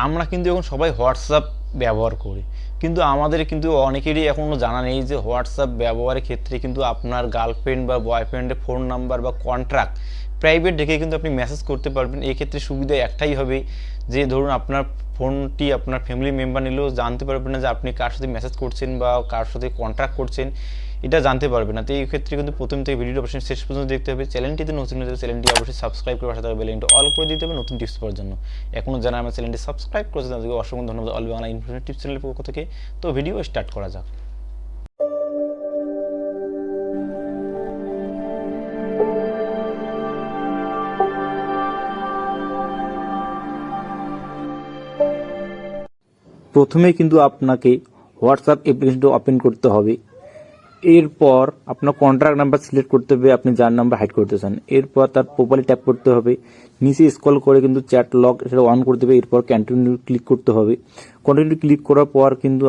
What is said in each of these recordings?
আমরা কিন্তু এখন সবাই হোয়াটসঅ্যাপ ব্যবহার করি, কিন্তু আমাদের কিন্তু অনেকেরই এখনও জানা নেই যে হোয়াটসঅ্যাপ ব্যবহারের ক্ষেত্রে কিন্তু আপনার গার্লফ্রেন্ড বা বয়ফ্রেন্ডের ফোন নাম্বার বা কন্ট্রাক্ট প্রাইভেট রেখে কিন্তু আপনি মেসেজ করতে পারবেন। এই ক্ষেত্রে সুবিধা একটাই হবে যে ধরুন আপনার ফোনটি আপনার ফ্যামিলি মেম্বার নিলেও জানতে পারবেন না যে আপনি কার সাথে মেসেজ করছেন বা কার সাথে কন্ট্রাক্ট করছেন, এটা জানতে পারবে না। তো এই ক্ষেত্রে কিন্তু প্রথম থেকে ভিডিওটা অবশ্যই শেষ পর্যন্ত দেখতে হবে। চ্যানেলটিতে নতুন হলে চ্যানেলটি অবশ্যই সাবস্ক্রাইব করে পাশে থাকা বেল আইকনটি অল করে দিতে হবে নতুন টিপস পাওয়ার জন্য। এখনও যারা আমার চ্যানেলটি সাবস্ক্রাইব করেছে তাদেরকে অসংখ্য ধন্যবাদ অল বাংলা ইনফরমেশন টিপস চ্যানেলের পক্ষ থেকে। তো ভিডিও স্টার্ট করা যাক। প্রথমে কিন্তু আপনাকে হোয়াটসঅ্যাপ অ্যাপ্লিকেশনটা ওপেন করতে হবে। এরপর আপনার কন্ট্রাক্ট নাম্বার সিলেক্ট করতে হবে, আপনি যার নাম্বার হাইড করতে চান। এরপর তার প্রোফাইলে ট্যাপ করতে হবে, নিচে স্ক্রল করে কিন্তু চ্যাট লক সেটা অন করতে হবে। এরপর কন্টিনিউ ক্লিক করতে হবে। কন্টিনিউ ক্লিক করার পর কিন্তু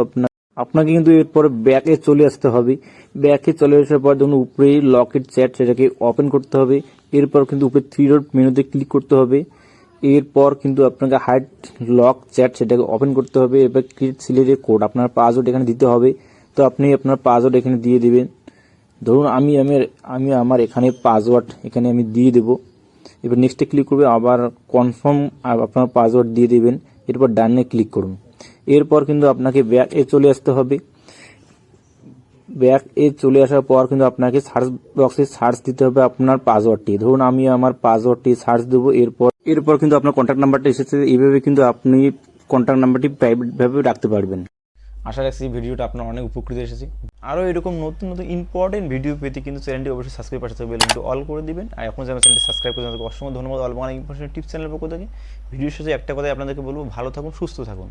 আপনাকে কিন্তু এরপর ব্যাকে চলে আসতে হবে। ব্যাকে চলে আসার পর ধরুন উপরে লকের চ্যাট সেটাকে ওপেন করতে হবে। এরপর কিন্তু উপরে থ্রি ডট মেনুতে ক্লিক করতে হবে। এরপর কিন্তু আপনাকে হাইড লক চ্যাট সেটাকে ওপেন করতে হবে। এরপর ক্রিয়েট সিলেক্টেড কোড, আপনার পাসওয়ার্ড এখানে দিতে হবে। তো আপনি আপনার পাসওয়ার্ড এখানে দিয়ে দিবেন। ধরুন আমি আমার এখানে পাসওয়ার্ড এখানে আমি দিয়ে দেব। এবার নেক্সটে ক্লিক করবে, আবার কনফার্ম আপনার পাসওয়ার্ড দিয়ে দিবেন। এরপর ডানে ক্লিক করুন। এরপর কিন্তু আপনাকে ব্যাক এ চলে আসতে হবে। ব্যাক এ চলে আসার পর কিন্তু আপনাকে সার্চ বক্সে সার্চ দিতে হবে আপনার পাসওয়ার্ডটি। ধরুন আমি আমার পাসওয়ার্ডটি সার্চ দেবো। এরপর কিন্তু আপনার কন্ট্যাক্ট নাম্বারটা এসেছে। এইভাবে কিন্তু আপনি কন্ট্যাক্ট নাম্বারটি প্রাইভেটভাবে রাখতে পারবেন। আশা রাখছি ভিডিওটা আপনার অনেক উপকৃত এসেছে। আরও এরকম নতুন নতুন ইম্পর্টেন্ট ভিডিও পেতে কিন্তু চ্যানেলটি অবশ্যই সাবস্ক্রাইব পাশে থাকবে বেল অল করে দিবেন। আর এখন যে আমার চ্যানেলটি সাবস্ক্রাইব করে তাদেরকে অসংখ্য ধন্যবাদ অল বাংলা ইনফরমেশন টিপস চ্যানেলের পক্ষ থেকে। ভিডিওর শেষে একটা কথাই আপনাদেরকে বলবো, ভালো থাকুন, সুস্থ থাকুন।